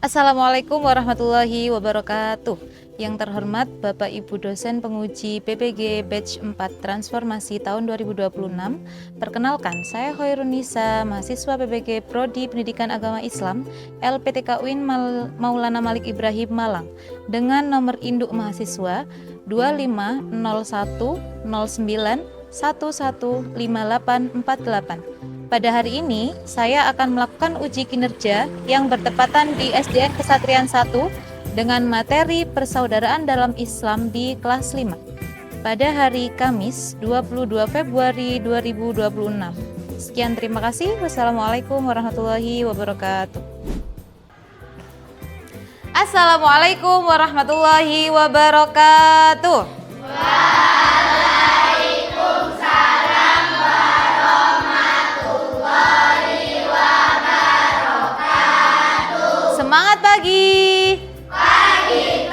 Assalamualaikum warahmatullahi wabarakatuh. Yang terhormat Bapak Ibu dosen penguji PPG Batch 4 Transformasi tahun 2026. Perkenalkan, saya Khairunisa, mahasiswa PPG Prodi Pendidikan Agama Islam LPTK UIN Maulana Malik Ibrahim Malang dengan nomor induk mahasiswa 250109115848. Pada hari ini, saya akan melakukan uji kinerja yang bertepatan di SDN Kesatrian 1 dengan materi persaudaraan dalam Islam di kelas 5 pada hari Kamis 22 Februari 2026. Sekian, terima kasih. Wassalamualaikum warahmatullahi wabarakatuh. Assalamualaikum warahmatullahi wabarakatuh. Semangat pagi. Pagi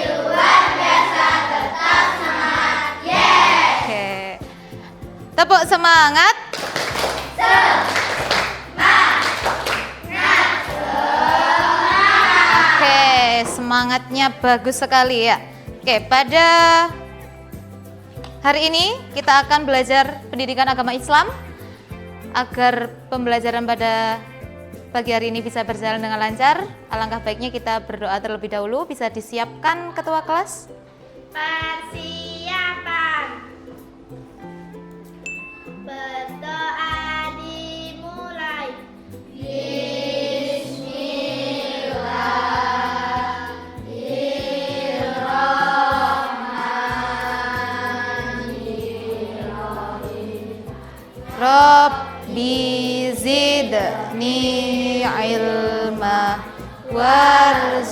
luar biasa, tetap semangat. Yes. Oke. Tepuk semangat. Oke, semangatnya bagus sekali ya. Oke, pada hari ini kita akan belajar pendidikan agama Islam. Agar pembelajaran pada pagi hari ini bisa berjalan dengan lancar, alangkah baiknya kita berdoa terlebih dahulu. Bisa disiapkan ketua kelas? Persiapan. Berdoa dimulai. Rabbi zidni ilma warzuqni.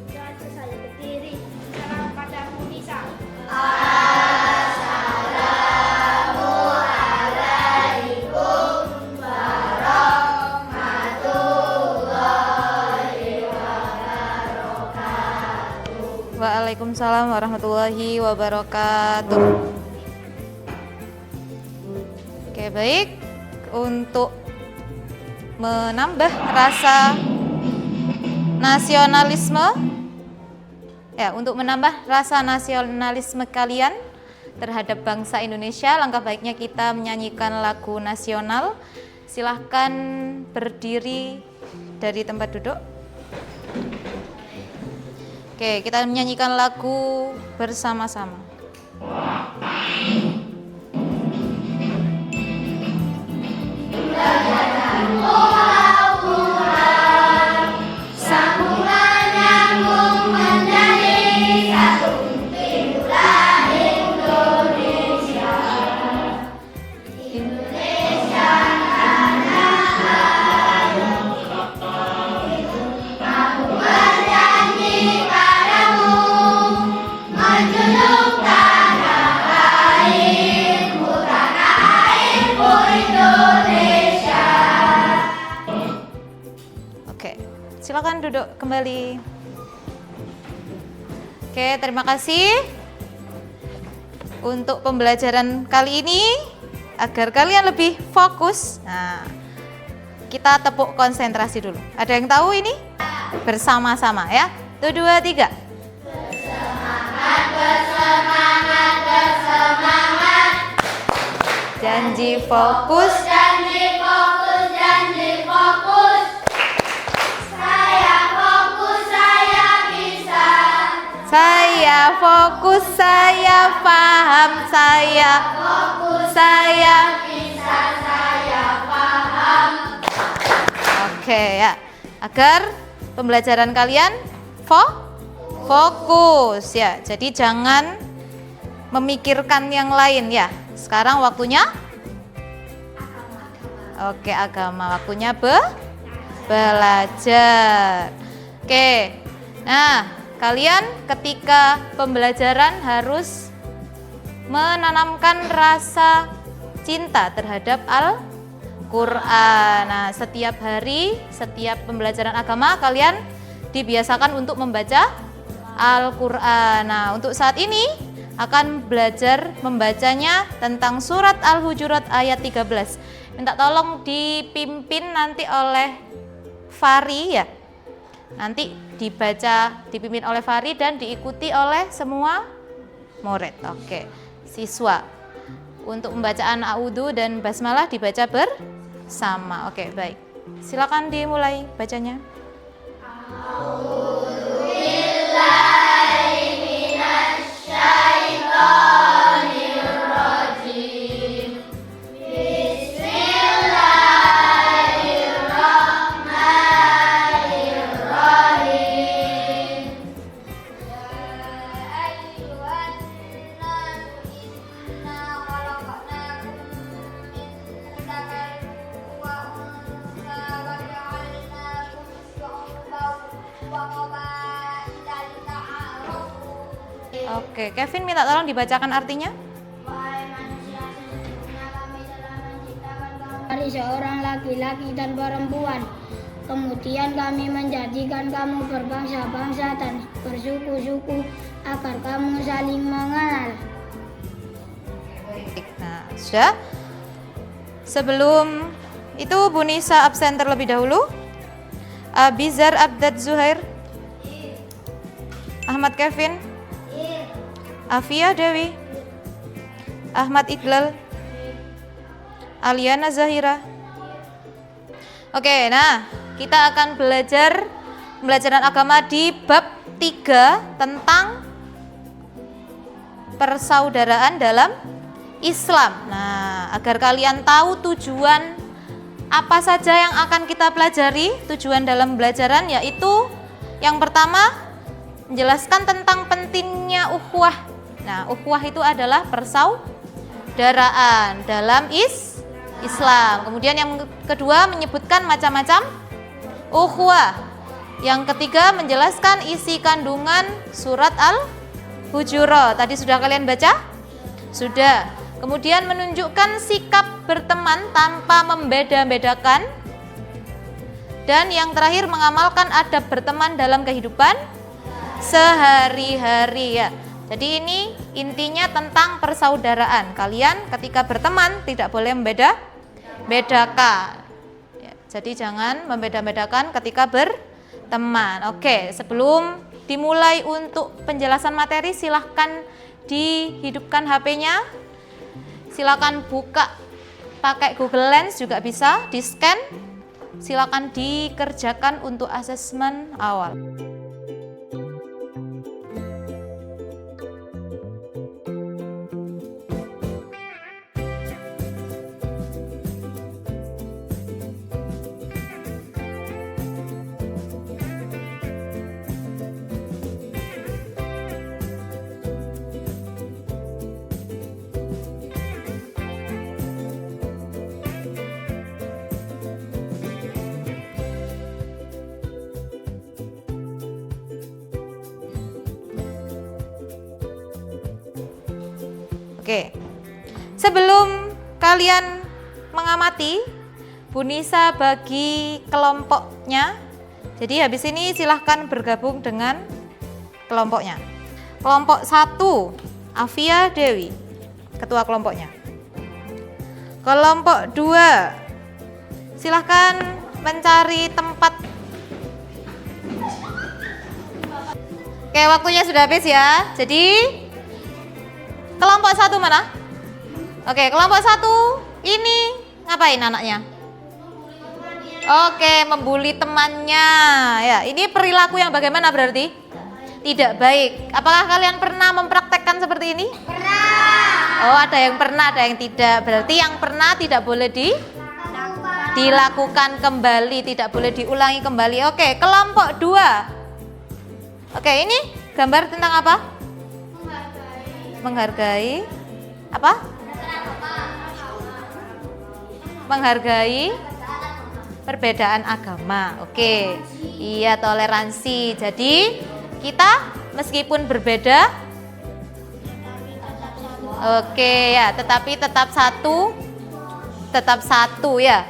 Biasa saya berdiri. Salam padamu Nisa. Waalaikumsalam warahmatullahi wabarakatuh. Oke, baik. Untuk menambah rasa nasionalisme, untuk menambah rasa nasionalisme kalian terhadap bangsa Indonesia, langkah baiknya kita menyanyikan lagu nasional. Silahkan berdiri dari tempat duduk. Oke, kita menyanyikan lagu bersama-sama. Silakan duduk kembali. Oke, terima kasih untuk pembelajaran kali ini. Agar kalian lebih fokus, kita tepuk konsentrasi dulu. Ada yang tahu ini? Bersama-sama ya. 1, 2, 3. Bersemangat. Janji fokus. Saya fokus, saya paham, saya bisa, saya paham. Oke ya, agar pembelajaran kalian fokus ya. Jadi jangan memikirkan yang lain ya. Sekarang waktunya agama. Waktunya belajar. Oke. Nah, kalian ketika pembelajaran harus menanamkan rasa cinta terhadap Al-Quran. Nah, setiap hari, setiap pembelajaran agama kalian dibiasakan untuk membaca Al-Quran. Nah, untuk saat ini akan belajar membacanya tentang surat Al-Hujurat ayat 13. minta tolong dipimpin nanti oleh Fari ya. Nanti dipimpin oleh Fari dan diikuti oleh semua murid. Oke, siswa. Untuk pembacaan A'udzu dan basmalah dibaca bersama. Oke, baik. Silakan dimulai bacanya. Oke, Kevin minta tolong dibacakan artinya. Dari seorang laki-laki dan perempuan. Kemudian kami menjadikan kamu berbangsa-bangsa dan bersuku-suku agar kamu saling mengenal. Nah, sudah. Sebelum itu Bu Nisa absen terlebih dahulu. Bizar Abdad Zuhair. Ahmad Kevin. Afia Dewi. Ahmad Iqbal. Aliana Zahira. Oke, nah kita akan belajar pembelajaran agama di bab 3 tentang persaudaraan dalam Islam. Nah, agar kalian tahu tujuan apa saja yang akan kita pelajari, tujuan dalam pembelajaran yaitu yang pertama menjelaskan tentang pentingnya ukhuwah. Nah, ukhuwah itu adalah persaudaraan dalam Islam. Kemudian yang kedua menyebutkan macam-macam ukhuwah. Yang ketiga menjelaskan isi kandungan surat Al-Hujurat. Tadi sudah kalian baca? Sudah. Kemudian menunjukkan sikap berteman tanpa membeda-bedakan. Dan yang terakhir mengamalkan adab berteman dalam kehidupan sehari-hari ya. Jadi ini intinya tentang persaudaraan. Kalian ketika berteman tidak boleh membeda-bedakan. Ya, jadi jangan membeda-bedakan ketika berteman. Oke, sebelum dimulai untuk penjelasan materi silahkan dihidupkan HP-nya. Silakan buka pakai Google Lens juga bisa, di-scan. Silakan dikerjakan untuk asesmen awal. Oke, sebelum kalian mengamati, Bu Nisa bagi kelompoknya. Jadi habis ini silahkan bergabung dengan kelompoknya. Kelompok 1, Afia Dewi, ketua kelompoknya. Kelompok 2, silahkan mencari tempat. Oke, waktunya sudah habis ya. Jadi kelompok 1 mana? Oke, kelompok 1 ini ngapain anaknya? Oke, membuli temannya. Ya, ini perilaku yang bagaimana berarti? Tidak baik. Apakah kalian pernah mempraktekkan seperti ini? Pernah. Oh, ada yang pernah, ada yang tidak. Berarti yang pernah tidak boleh dilakukan kembali, tidak boleh diulangi kembali. Oke, kelompok 2. Oke, ini gambar tentang apa? Menghargai apa? Menghargai perbedaan agama. Oke. Iya, toleransi. Jadi kita meskipun berbeda, oke ya, tetapi tetap satu ya.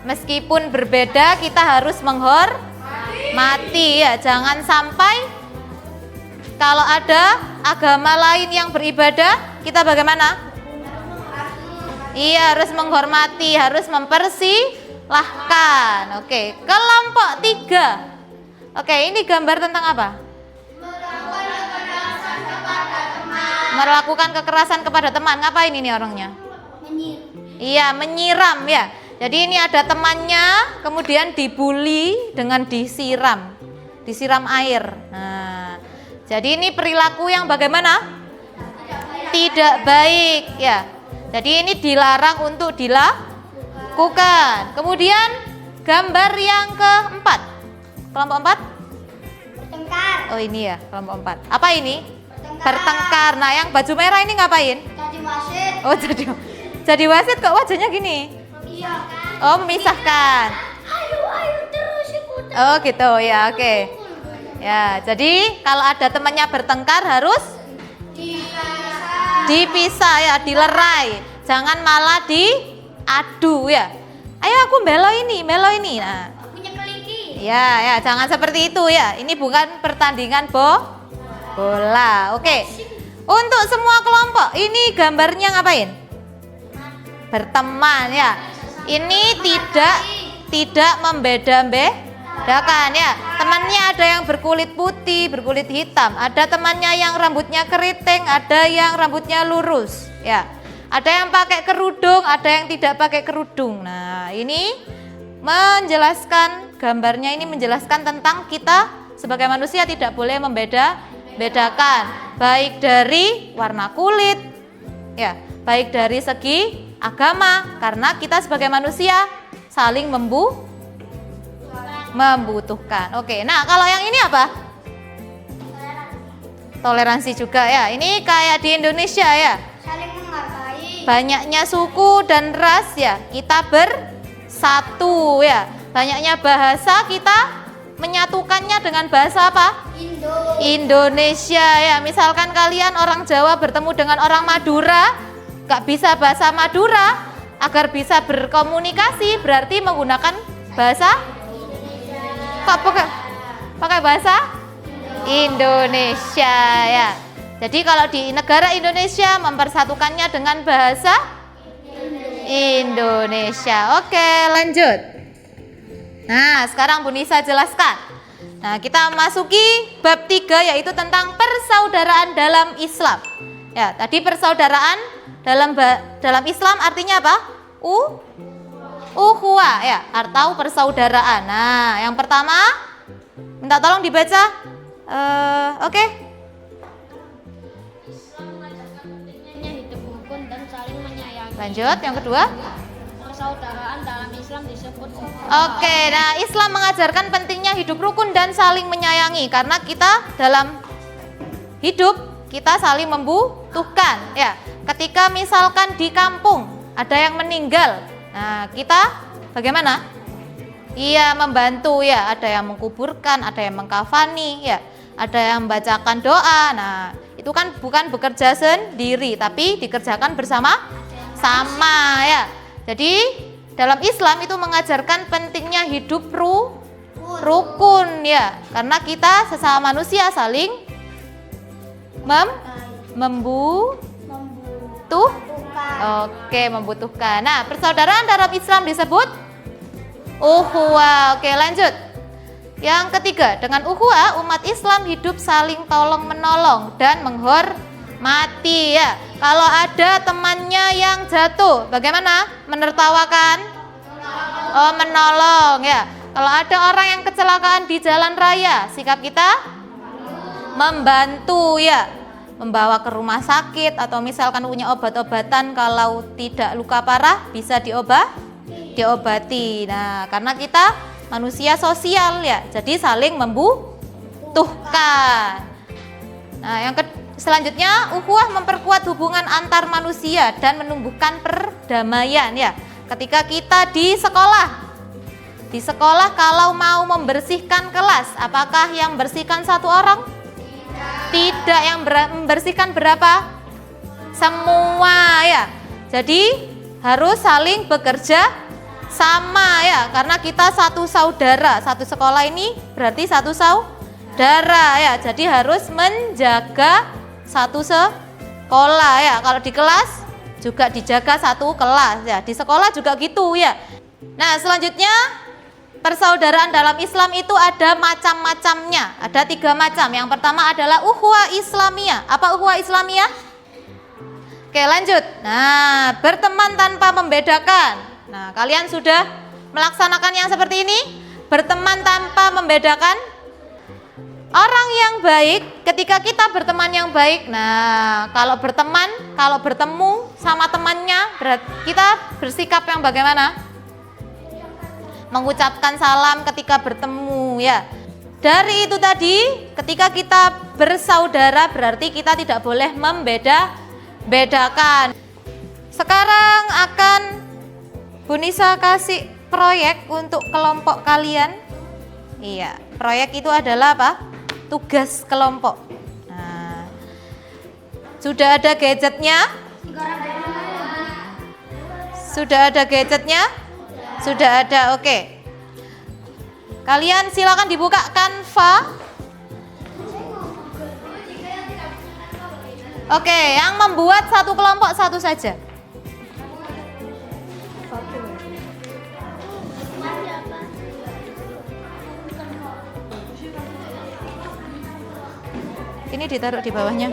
Meskipun berbeda kita harus menghormati ya. Jangan sampai kalau ada agama lain yang beribadah, kita bagaimana? Iya, harus menghormati, harus mempersilahkan. Oke, kelompok 3. Oke, ini gambar tentang apa? Melakukan kekerasan kepada teman. Ngapain ini orangnya? Iya, menyiram ya. Jadi ini ada temannya, kemudian dibully dengan disiram air. Nah, jadi ini perilaku yang bagaimana? Tidak baik ya. Jadi ini dilarang untuk dilakukan. Kemudian gambar yang keempat. Kelompok 4? Bertengkar. Oh ini ya, kelompok 4. Apa ini? Bertengkar. Nah, yang baju merah ini ngapain? Jadi wasit. Oh, jadi wasit kok wajahnya gini? Iya. Oh, memisahkan. Ayo terus ikutan. Oh, gitu ya. Oke. Ya, jadi kalau ada temannya bertengkar harus dipisah ya, dilerai. Jangan malah diadu ya. Ayo aku melo ini. Nah, Punya keliki. ya, jangan seperti itu ya. Ini bukan pertandingan bola. Oke. Untuk semua kelompok, ini gambarnya ngapain? Berteman ya. Ini tidak membeda-bedakan ya. Temannya ada yang berkulit putih, berkulit hitam, ada temannya yang rambutnya keriting, ada yang rambutnya lurus ya. Ada yang pakai kerudung, ada yang tidak pakai kerudung. Nah, ini menjelaskan, gambarnya ini menjelaskan tentang kita sebagai manusia tidak boleh membeda-bedakan, baik dari warna kulit ya, baik dari segi agama, karena kita sebagai manusia saling membutuhkan. Oke, nah kalau yang ini apa? Toleransi juga ya. Ini kayak di Indonesia ya. Saling menghargai. Banyaknya suku dan ras ya, kita bersatu ya. Banyaknya bahasa, kita menyatukannya dengan bahasa apa? Indonesia ya. Misalkan kalian orang Jawa bertemu dengan orang Madura, gak bisa bahasa Madura, agar bisa berkomunikasi berarti menggunakan bahasa? Kok pakai bahasa? Indonesia ya. Jadi kalau di negara Indonesia mempersatukannya dengan bahasa Indonesia. Oke, lanjut. Nah, sekarang Bu Nisa jelaskan. Nah, kita masuki bab 3 yaitu tentang persaudaraan dalam Islam. Ya, tadi persaudaraan dalam Islam artinya apa? Ukhuwah ya, atau persaudaraan. Nah, yang pertama minta tolong dibaca. Oke. Hidup rukun dan saling menyayangi. Lanjut, yang kedua. Persaudaraan dalam Islam disebut Oke, nah Islam mengajarkan pentingnya hidup rukun dan saling menyayangi karena kita dalam hidup kita saling membutuhkan ya. Ketika misalkan di kampung ada yang meninggal, nah kita bagaimana? Iya, membantu ya, ada yang mengkuburkan, ada yang mengkafani ya, ada yang membacakan doa. Nah, itu kan bukan bekerja sendiri tapi dikerjakan bersama-sama ya. Jadi dalam Islam itu mengajarkan pentingnya hidup rukun ya, karena kita sesama manusia saling membutuhkan. Nah, persaudaraan dalam Islam disebut ukhuwah. Oke, lanjut. Yang ketiga, dengan ukhuwah umat Islam hidup saling tolong menolong dan menghormati ya. Kalau ada temannya yang jatuh, bagaimana? Menertawakan? Oh, menolong ya. Kalau ada orang yang kecelakaan di jalan raya, sikap kita membantu ya, membawa ke rumah sakit atau misalkan punya obat-obatan kalau tidak luka parah bisa diobati. Nah, karena kita manusia sosial ya, jadi saling membutuhkan. Nah, yang selanjutnya ukhuwah memperkuat hubungan antar manusia dan menumbuhkan perdamaian ya. Ketika kita di sekolah kalau mau membersihkan kelas, apakah yang bersihkan satu orang? Tidak, yang membersihkan berapa? Semua ya. Jadi harus saling bekerja sama ya, karena kita satu saudara, satu sekolah ini berarti satu saudara ya. Jadi harus menjaga satu sekolah ya. Kalau di kelas juga dijaga satu kelas ya. Di sekolah juga gitu ya. Nah, selanjutnya persaudaraan dalam Islam itu ada macam-macamnya. Ada 3 macam. Yang pertama adalah ukhuwah Islamiyah. Apa ukhuwah Islamiyah? Oke, lanjut. Nah, berteman tanpa membedakan. Nah, kalian sudah melaksanakan yang seperti ini? Berteman tanpa membedakan. Orang yang baik, ketika kita berteman yang baik, nah kalau berteman, kalau bertemu sama temannya, kita bersikap yang bagaimana? Mengucapkan salam ketika bertemu ya. Dari itu tadi, ketika kita bersaudara berarti kita tidak boleh membedakan. Sekarang akan Bu Nisa kasih proyek untuk kelompok kalian. Iya, proyek itu adalah apa? Tugas kelompok. Nah, sudah ada gadgetnya? Sudah ada gadgetnya? Sudah ada, oke. Kalian silakan dibuka Canva. Oke, yang membuat satu kelompok satu saja. Ini ditaruh di bawahnya.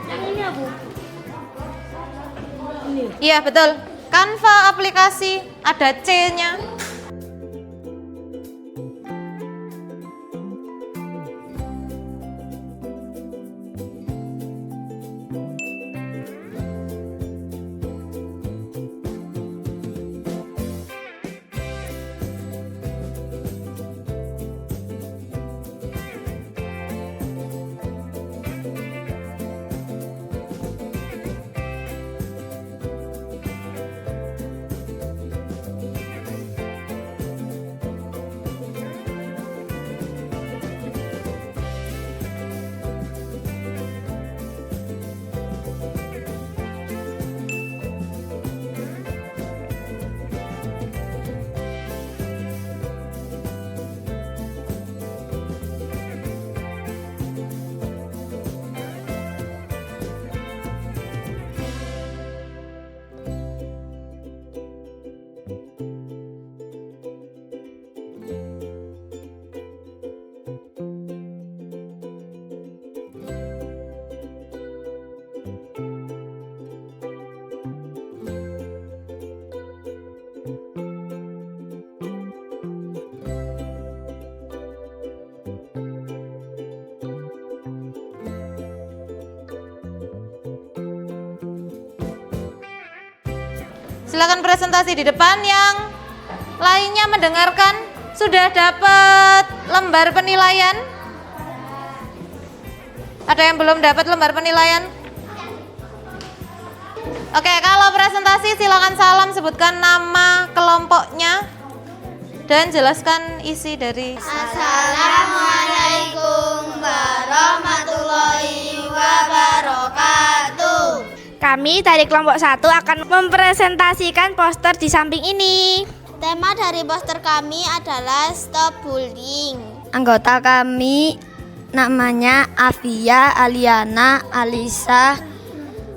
Ini Bu. Iya, betul. Canva aplikasi ada C-nya. Silakan presentasi di depan. Yang lainnya mendengarkan. Sudah dapat lembar penilaian? Ada yang belum dapat lembar penilaian? Oke, kalau presentasi silakan salam, sebutkan nama kelompoknya dan jelaskan isi dari. Assalamualaikum warahmatullahi wabarakatuh. Kami dari kelompok 1 akan mempresentasikan poster di samping ini. Tema dari poster kami adalah Stop Bullying. Anggota kami namanya Afia, Aliana, Alisa,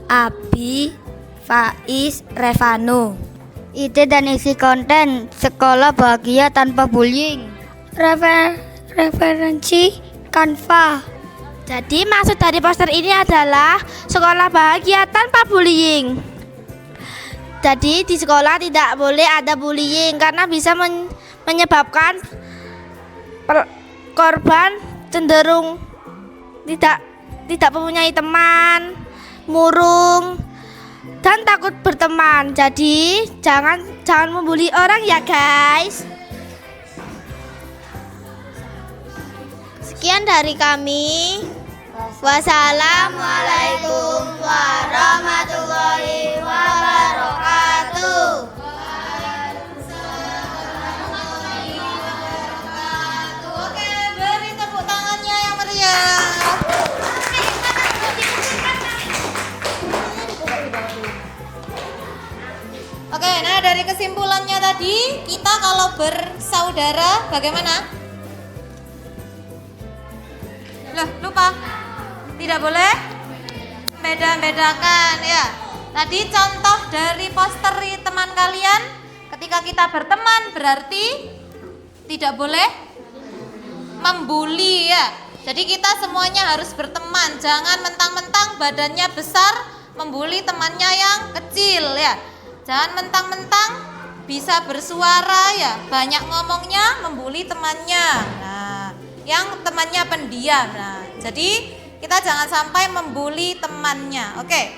Abi, Faiz, Revano. Ide dan isi konten sekolah bahagia tanpa bullying. Referensi Canva. Jadi maksud dari poster ini adalah sekolah bahagia tanpa bullying. Jadi di sekolah tidak boleh ada bullying karena bisa menyebabkan korban cenderung tidak mempunyai teman, murung, dan takut berteman. Jadi jangan membuli orang ya guys. Sekian dari kami. Wassalamualaikum warahmatullahi wabarakatuh. Oke, beri tepuk tangannya yang meriah. Oke, nah dari kesimpulannya tadi, kita kalau bersaudara bagaimana? Loh, lupa. Tidak boleh membeda-bedakan ya. Tadi contoh dari poster teman kalian, ketika kita berteman berarti tidak boleh membuli ya. Jadi kita semuanya harus berteman, jangan mentang-mentang badannya besar membuli temannya yang kecil ya. Jangan mentang-mentang bisa bersuara ya, banyak ngomongnya membuli temannya. Nah, yang temannya pendiam. Nah, jadi kita jangan sampai membuli temannya. Oke.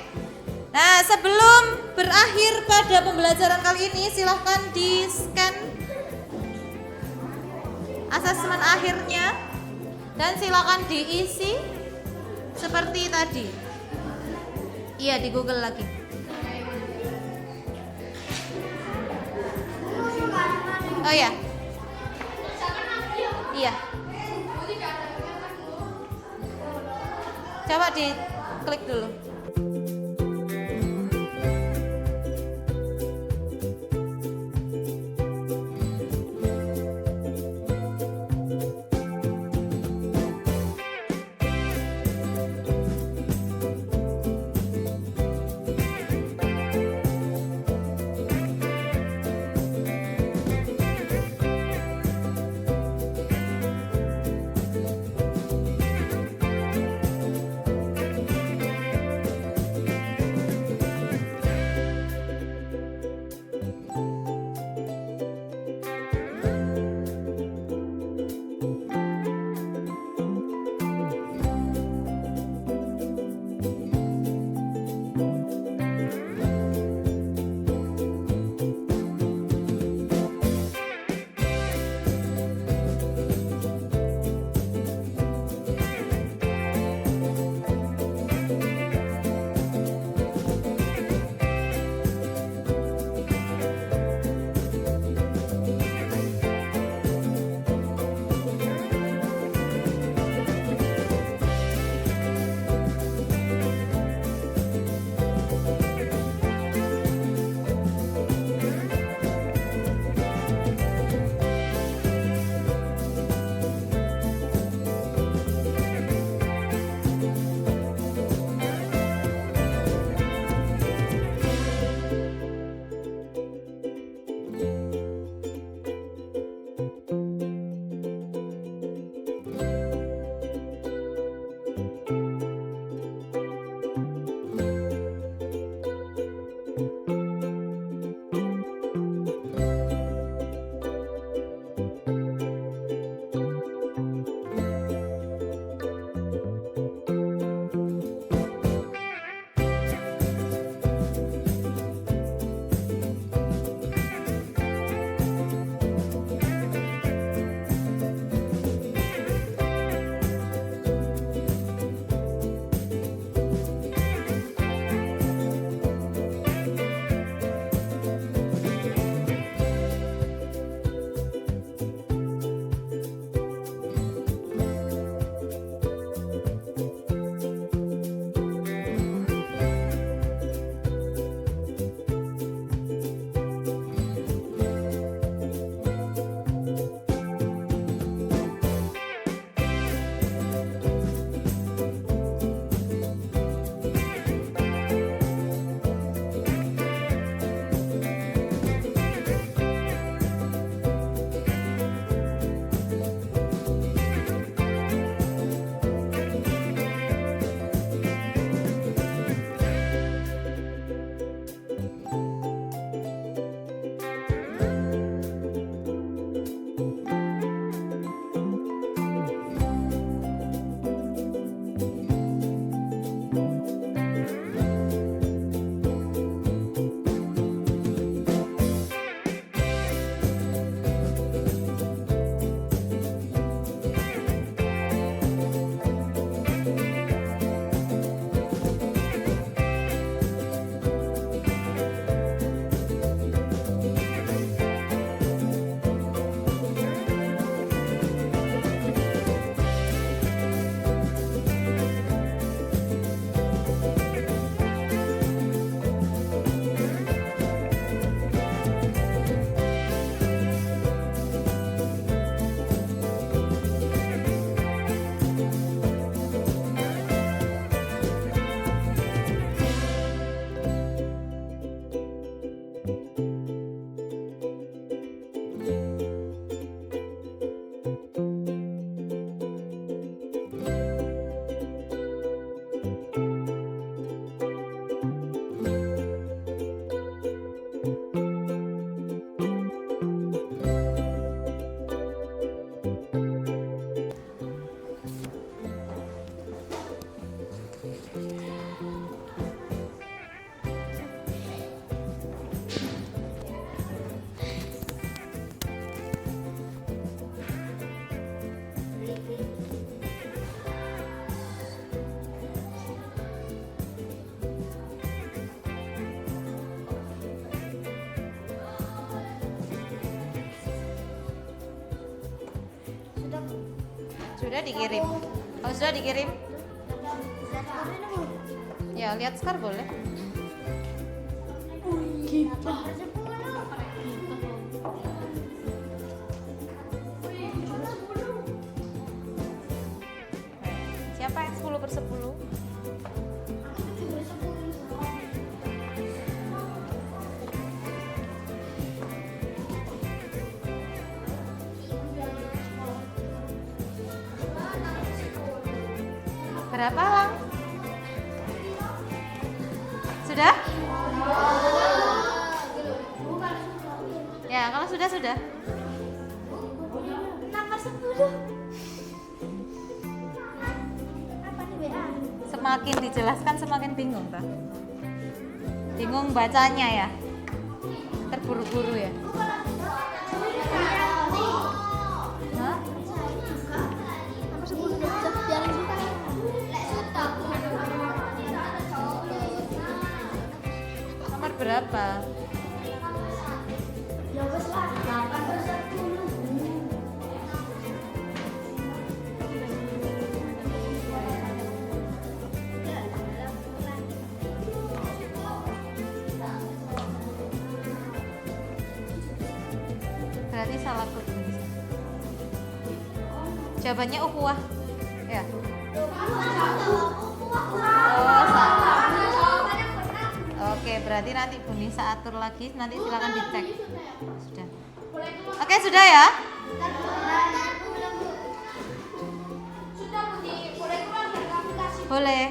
Nah, sebelum berakhir pada pembelajaran kali ini, silahkan di-scan asesmen akhirnya dan silakan diisi seperti tadi. Iya, di Google lagi. Oh ya. Iya. Coba diklik dulu. Sudah dikirim. Kalau sudah dikirim, ya lihat skor boleh. Siapa yang 10/10? Berapa lang? Sudah? Ya, kalau sudah. Nomor 10. Semakin dijelaskan semakin bingung, Pak. Bingung bacanya ya. Terburu-buru ya. Hah? Nomor 10 bisa biarin buka. Nomor berapa? Ya wes lah. Berarti salah tulis. Jawabannya ukhuwah. Ya. Oh, salah. Oke, berarti nanti Bu Nisa atur lagi, nanti silakan dicek. Sudah. Oke, sudah ya? Boleh.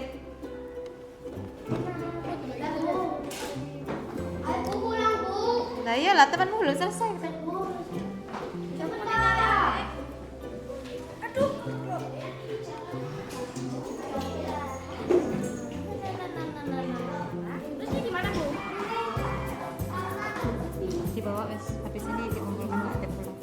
Nah iyalah, temanmu belum selesai. Terus ini gimana, Bu? Dibawa wes, habis ini dikumpulkan ke atep pulang.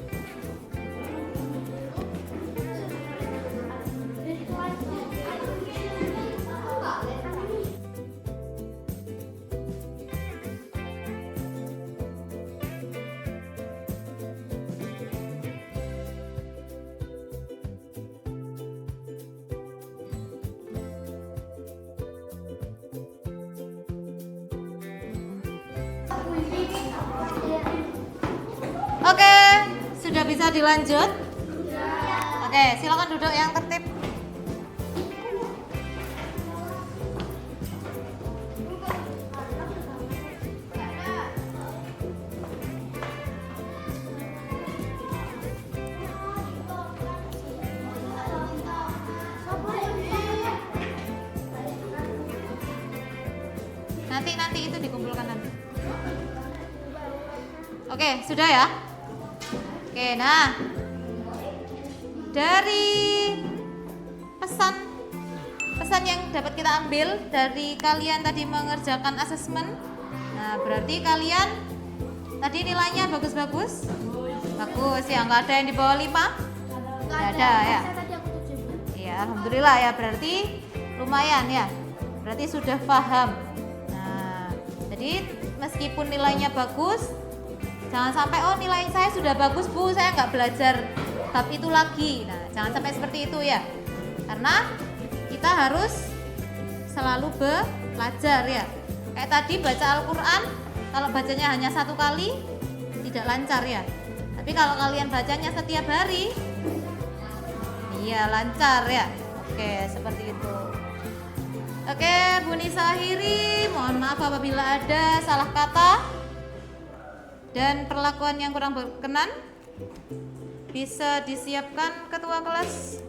Oke, sudah bisa dilanjut? Oke, silakan duduk yang tertib. Nanti itu dikumpulkan nanti. Oke, sudah ya? Oke, nah dari pesan yang dapat kita ambil dari kalian tadi mengerjakan asesmen. Nah, berarti kalian tadi nilainya bagus-bagus? Bagus ya, nggak ada yang di bawah 5? Nggak ada ya? Iya, alhamdulillah ya, berarti lumayan ya. Berarti sudah paham. Nah, jadi meskipun nilainya bagus, jangan sampai oh nilai saya sudah bagus Bu, saya nggak belajar bab itu lagi. Nah, jangan sampai seperti itu ya. Karena kita harus selalu belajar ya. Kayak tadi baca Al-Quran, kalau bacanya hanya 1 kali tidak lancar ya. Tapi kalau kalian bacanya setiap hari, iya lancar ya. Oke, seperti itu. Oke, Bu Nisa akhiri. Mohon maaf apabila ada salah kata dan perlakuan yang kurang berkenan. Bisa disiapkan ketua kelas.